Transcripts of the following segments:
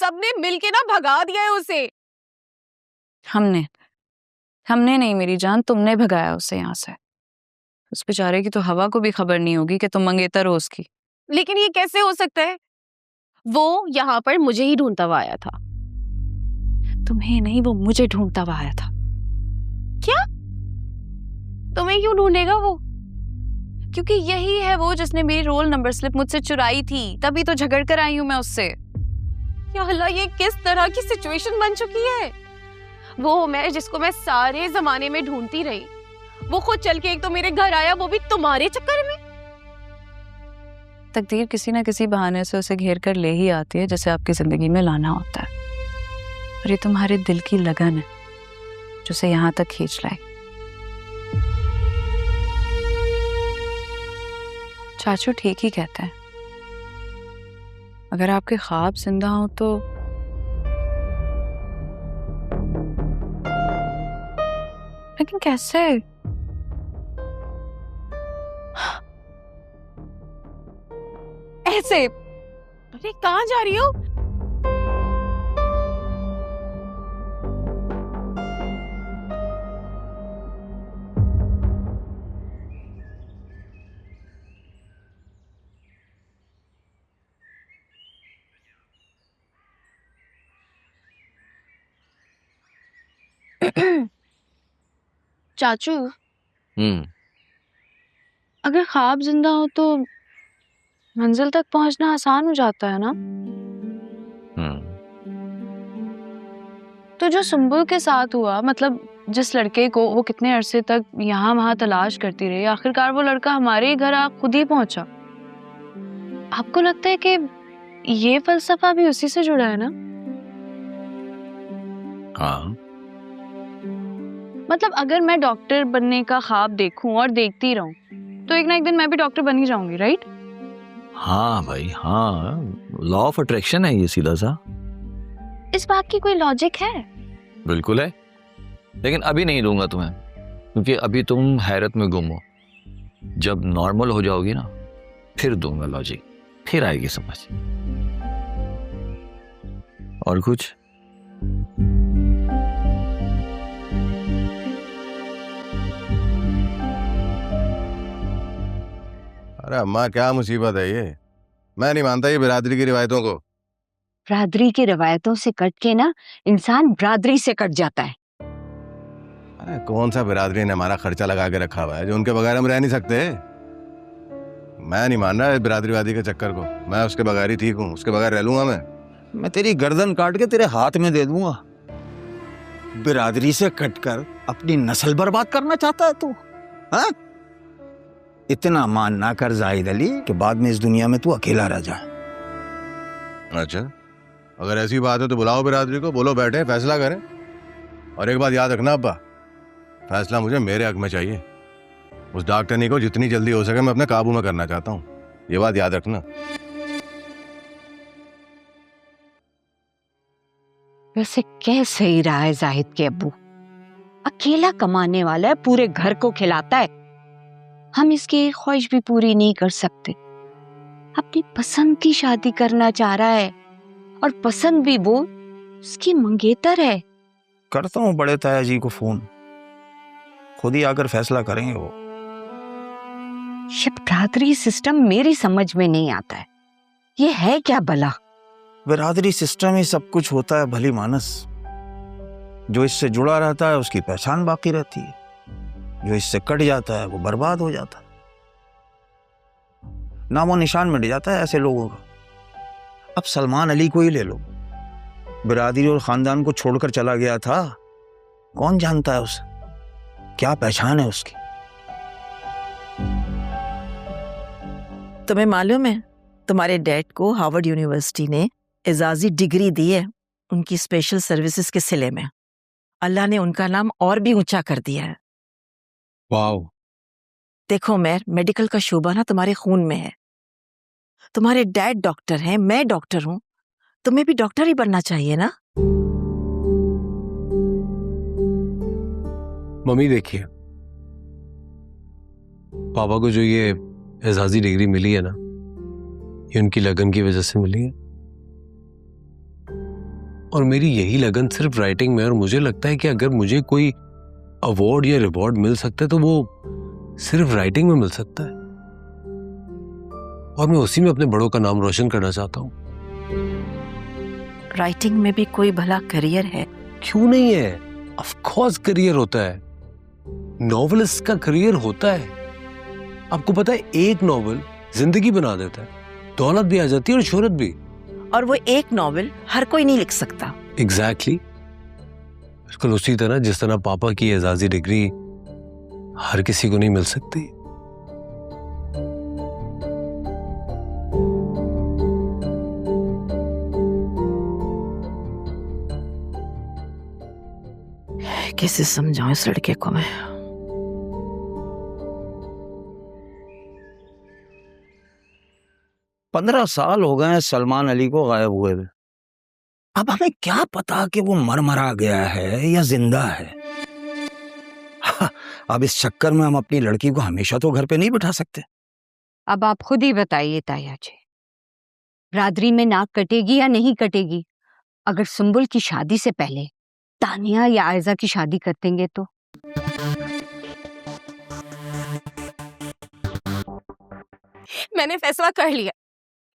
सबने मिलके ना भगा दिया है उसे। हमने नहीं मेरी जान, तुमने भगाया उसे यहाँ से। उस बेचारे की तो हवा को भी खबर नहीं होगी कि तुम मंगेतर हो उसकी। लेकिन ये कैसे हो सकता है? वो यहाँ पर मुझे ही ढूंढता हुआ आया था। तुम्हें नहीं, वो मुझे ढूंढता हुआ आया था। क्या? तुम्हें क्यों ढूंढेगा वो? क्योंकि यही है वो जिसने मेरी रोल नंबर स्लिप मुझसे चुराई थी, तभी तो झगड़ कर आई हूं मैं उससे। या अल्लाह, ये किस तरह की सिचुएशन बन चुकी है? वो मैं जिसको मैं सारे जमाने में ढूंढती रही, वो खुद चल के एक तो मेरे घर आया, वो भी तुम्हारे चक्कर में। तकदीर किसी ना किसी बहाने से उसे घेर कर ले ही आती है, जैसे आपकी जिंदगी में लाना होता है। और ये तुम्हारे दिल की लगन है जो उसे यहाँ तक खींच लाई। चाचू ठीक ही कहते हैं, अगर आपके ख्वाब जिंदा हो तो लेकिन कैसे? ऐसे? अरे कहाँ जा रही हो? चाचू, अगर ख्वाब जिंदा हो तो मंजिल तक पहुंचना आसान हो जाता है ना? तो जो सुंबुल के साथ हुआ, मतलब जिस लड़के को वो कितने अरसे तक यहाँ वहां तलाश करती रही, आखिरकार वो लड़का हमारे ही घर आ खुद ही पहुंचा। आपको लगता है कि ये फलसफा भी उसी से जुड़ा है ना? हाँ। मतलब अगर मैं डॉक्टर बनने का ख्वाब देखूं और देखती रहूं तो एक ना एक दिन मैं भी डॉक्टर बन ही जाऊंगी, राइट? हाँ भाई हाँ, लॉ ऑफ अट्रैक्शन है ये सीधा सा। इस बात की कोई लॉजिक है? बिल्कुल है, लेकिन अभी नहीं दूंगा तुम्हें, क्योंकि अभी तुम हैरत में गुम हो। जब नॉर्मल हो जाओगी ना फिर दूंगा लॉजिक, फिर आएगी समझ। और कुछ? अरे अम्मा, क्या मुसीबत है ये? मैं नहीं मानता ये बिरादरी की रिवायतों को। बिरादरी की रिवायतों से कट के ना इंसान बिरादरी से कट जाता है। अरे कौन सा बिरादरी ने हमारा खर्चा लगा के रखा हुआ है जो उनके बगैर हम रह नहीं सकते? मैं नहीं मान रहा इस बिरादरीवादी के चक्कर को। मैं उसके बगैर ही ठीक हूँ, उसके बगैर रह लूंगा मैं तेरी गर्दन काट के तेरे हाथ में दे दूंगा। बिरादरी से कटकर अपनी नस्ल बर्बाद करना चाहता है तू? हाँ? इतना मान ना कर जाहिद अली कि बाद में इस दुनिया में तू अकेला रह जाए। अच्छा, अगर ऐसी बात है तो बुलाओ बिरादरी को, बोलो बैठे फैसला करें। और एक बात याद रखना अब्बा, फैसला मुझे मेरे हक में चाहिए। उस डॉक्टरनी को जितनी जल्दी हो सके मैं अपने काबू में करना चाहता हूँ, ये बात याद रखना। वैसे कह सही रहा है जाहिद के अब्बू, अकेला कमाने वाला है, पूरे घर को खिलाता है। हम इसकी ख्वाहिश भी पूरी नहीं कर सकते। अपनी पसंद की शादी करना चाह रहा है, और पसंद भी वो उसकी मंगेतर है। करता हूँ बड़े ताया जी को फोन, खुद ही आकर फैसला करेंगे वो। ये बिरादरी सिस्टम मेरी समझ में नहीं आता है, ये है क्या भला? बिरादरी सिस्टम ही सब कुछ होता है भली मानस। जो इससे जुड़ा रहता है उसकी पहचान बाकी रहती है, जो इससे कट जाता है वो बर्बाद हो जाता है, नामो निशान मिट जाता है ऐसे लोगों का। अब सलमान अली को ही ले लो, बिरादरी और खानदान को छोड़कर चला गया था। कौन जानता है उसे, क्या पहचान है उसकी? तुम्हें मालूम है तुम्हारे डैड को हार्वर्ड यूनिवर्सिटी ने एजाजी डिग्री दी है उनकी स्पेशल सर्विसेज के सिले में। अल्लाह ने उनका नाम और भी ऊंचा कर दिया है। वाओ। देखो मैर, मेडिकल का शोभा ना तुम्हारे खून में है। तुम्हारे डैड डॉक्टर हैं, मैं डॉक्टर हूं, तुम्हें भी डॉक्टर ही बनना चाहिए ना। मम्मी देखिए, पापा को जो ये एजाजी डिग्री मिली है ना, ये उनकी लगन की वजह से मिली है। और मेरी यही लगन सिर्फ राइटिंग में, और मुझे लगता है कि अगर मुझे कोई अवार्ड या रिवॉर्ड मिल सकता है तो वो सिर्फ राइटिंग में मिल सकता है, और मैं उसी में अपने बड़ों का नाम रोशन करना चाहता हूँ। राइटिंग में भी कोई भला करियर है? क्यों नहीं है, ऑफ कोर्स करियर होता है, नॉवेलिस्ट का करियर होता है। आपको पता है एक नॉवेल जिंदगी बना देता है, दौलत भी आ जाती है और शोहरत भी। और वो एक नॉवेल हर कोई नहीं लिख सकता। एग्जैक्टली। बिल्कुल उसी तरह जिस तरह पापा की एजाजी डिग्री हर किसी को नहीं मिल सकती। कैसे समझाऊं इस लड़के को मैं? पंद्रह साल हो गए हैं सलमान अली को गायब हुए हुए। अब हमें क्या पता कि वो मरा गया है या जिंदा है। अब इस चक्कर में हम अपनी लड़की को हमेशा तो घर पे नहीं बिठा सकते। अब आप खुद ही बताइए ताया जी, बिरादरी में नाक कटेगी या नहीं कटेगी अगर सुंबुल की शादी से पहले तानिया या आयजा की शादी कर देंगे तो? मैंने फैसला कर लिया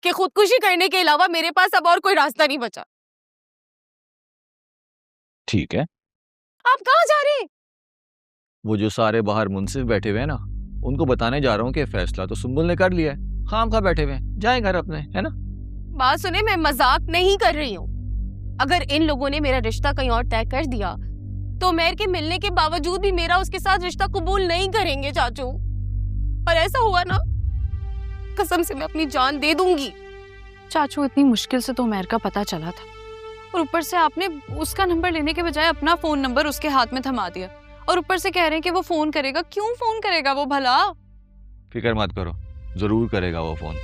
कि खुदकुशी करने के अलावा मेरे पास अब और कोई रास्ता नहीं बचा। ठीक है, आप कहाँ जा रहे हैं? वो जो सारे बाहर मुंसिफ बैठे हुए हैं ना, उनको बताने जा रहा हूँ कि फैसला तो सुंबुल ने कर लिया है, खाम खा बैठे हुए हैं, जाए घर अपने, है ना। बात सुने, मैं मजाक नहीं कर रही हूँ। अगर इन लोगों ने मेरा रिश्ता कहीं और तय कर दिया तो उमैर के मिलने के बावजूद भी मेरा उसके साथ रिश्ता कबूल नहीं करेंगे चाचू। और ऐसा हुआ ना, कसम से मैं अपनी जान दे दूंगी। चाचू इतनी मुश्किल से तो उमैर का पता चला था, और ऊपर से आपने उसका नंबर लेने के बजाय अपना फोन नंबर उसके हाथ में थमा दिया, और ऊपर से कह रहे हैं कि वो फोन करेगा। क्यों फोन करेगा वो भला? फिक्र मत करो, जरूर करेगा वो फोन।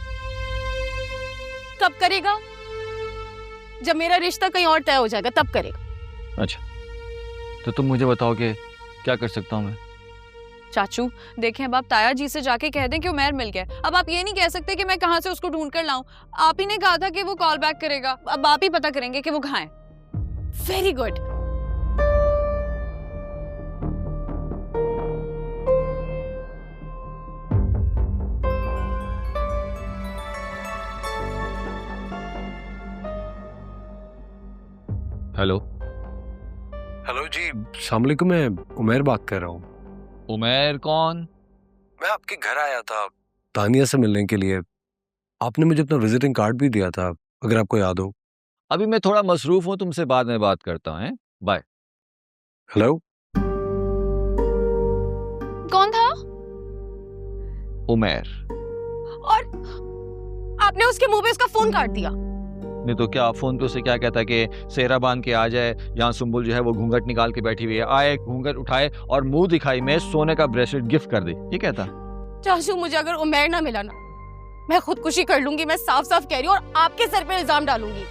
कब करेगा? जब मेरा रिश्ता कहीं और तय हो जाएगा तब करेगा। अच्छा, तो तुम मुझे बताओ कि क्या कर सकता हूँ मैं। चाचू देखें, अब आप ताया जी से जाके कह दें कि उमैर मिल गया। अब आप ये नहीं कह सकते कि मैं कहाँ से उसको ढूंढ कर लाऊं। आप ही ने कहा था कि वो कॉल बैक करेगा, अब आप ही पता करेंगे कि वो कहाँ है। Very good. हेलो। हेलो जी, अस्सलाम वालेकुम, मैं उमैर बात कर रहा हूँ। उमैर कौन? मैं आपके घर आया था तानिया से मिलने के लिए। आपने मुझे अपना विजिटिंग कार्ड भी दिया था, अगर आपको याद हो। अभी मैं थोड़ा मसरूफ हूँ, तुमसे बाद में बात करता हूँ। बाय। हेलो। कौन था? उमैर। और आपने उसके मुंह पे उसका फोन काट दिया? नहीं तो क्या, फोन पे उसे क्या कहता कि सेहरा बांध के आ जाए, यहाँ सुंबुल जो है वो घूंघट निकाल के बैठी हुई है, आए घूंघट उठाए और मुंह दिखाई में सोने का ब्रेसलेट गिफ्ट कर दे, ये कहता। चाचू मुझे अगर उमैर ना मिला ना, मैं खुदकुशी कर लूंगी। मैं साफ साफ कह रही हूँ, और आपके सर पे इल्जाम डालूंगी।